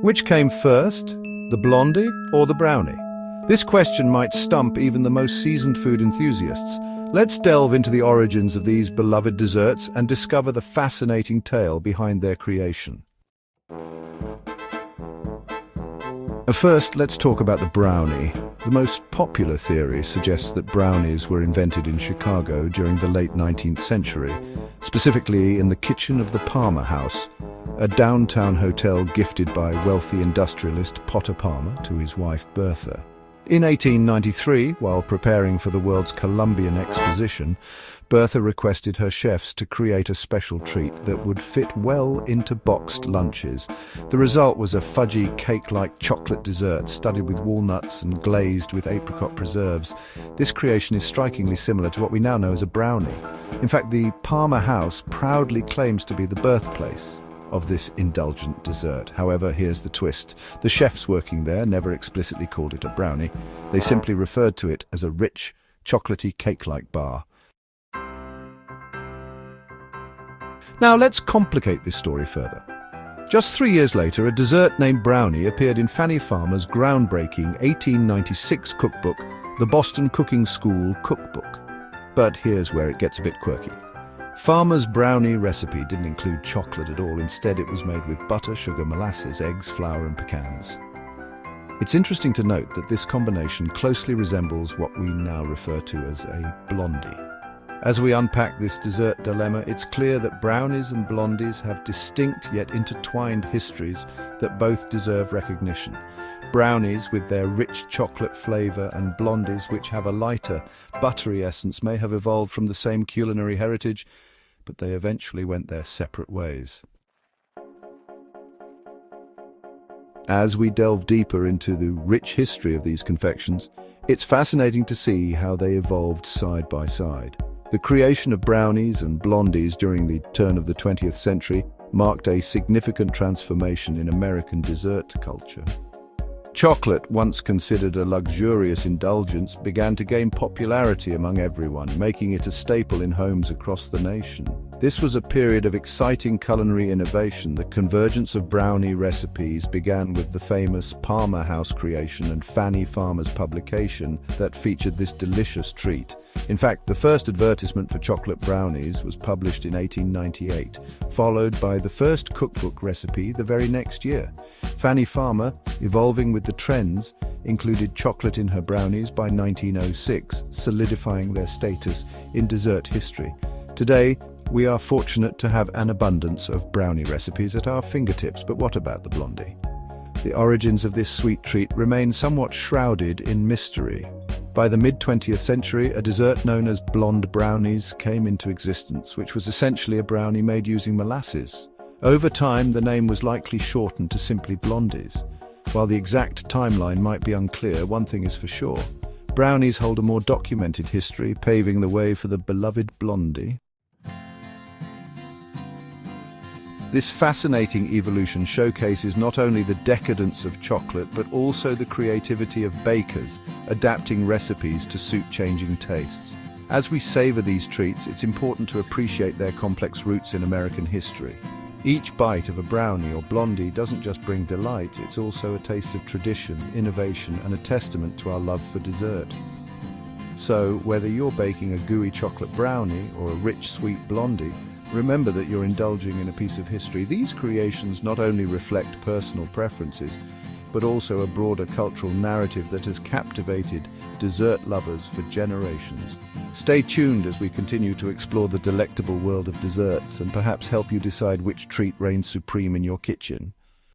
Which came first, the blondie or the brownie? This question might stump even the most seasoned food enthusiasts. Let's delve into the origins of these beloved desserts and discover the fascinating tale behind their creation. First, let's talk about the brownie. The most popular theory suggests that brownies were invented in Chicago during the late 19th century, specifically in the kitchen of the Farmer House, a downtown hotel gifted by wealthy industrialist Potter Farmer to his wife Bertha. In 1893, while preparing for the World's Columbian Exposition, Bertha requested her chefs to create a special treat that would fit well into boxed lunches. The result was a fudgy, cake-like chocolate dessert studded with walnuts and glazed with apricot preserves. This creation is strikingly similar to what we now know as a brownie. In fact, the Farmer House proudly claims to be the birthplace of this indulgent dessert. However, here's the twist. The chefs working there never explicitly called it a brownie. They simply referred to it as a rich, chocolatey cake-like bar. Now let's complicate this story further. Just 3 years later, a dessert named Brownie appeared in Fannie Farmer's groundbreaking 1896 cookbook, the Boston Cooking School Cookbook. But here's where it gets a bit quirky. Farmer's brownie recipe didn't include chocolate at all. Instead, it was made with butter, sugar, molasses, eggs, flour, and pecans. It's interesting to note that this combination closely resembles what we now refer to as a blondie. As we unpack this dessert dilemma, it's clear that brownies and blondies have distinct yet intertwined histories that both deserve recognition. Brownies, with their rich chocolate flavor, and blondies, which have a lighter, buttery essence, may have evolved from the same culinary heritage, but they eventually went their separate ways. As we delve deeper into the rich history of these confections, it's fascinating to see how they evolved side by side. The creation of brownies and blondies during the turn of the 20th century marked a significant transformation in American dessert culture. Chocolate, once considered a luxurious indulgence, began to gain popularity among everyone, making it a staple in homes across the nation. This was a period of exciting culinary innovation. The convergence of brownie recipes began with the famous Farmer House creation and Fannie Farmer's publication that featured this delicious treat. In fact, the first advertisement for chocolate brownies was published in 1898, followed by the first cookbook recipe the very next year. Fannie Farmer, evolving with the trends, included chocolate in her brownies by 1906, solidifying their status in dessert history. Today, we are fortunate to have an abundance of brownie recipes at our fingertips, but what about the blondie? The origins of this sweet treat remain somewhat shrouded in mystery. By the mid-20th century, a dessert known as blonde brownies came into existence, which was essentially a brownie made using molasses. Over time, the name was likely shortened to simply blondies. While the exact timeline might be unclear, one thing is for sure. Brownies hold a more documented history, paving the way for the beloved blondie. This fascinating evolution showcases not only the decadence of chocolate, but also the creativity of bakers, adapting recipes to suit changing tastes. As we savor these treats, it's important to appreciate their complex roots in American history. Each bite of a brownie or blondie doesn't just bring delight, it's also a taste of tradition, innovation, and a testament to our love for dessert. So, whether you're baking a gooey chocolate brownie or a rich, sweet blondie, remember that you're indulging in a piece of history. These creations not only reflect personal preferences, but also a broader cultural narrative that has captivated dessert lovers for generations. Stay tuned as we continue to explore the delectable world of desserts and perhaps help you decide which treat reigns supreme in your kitchen.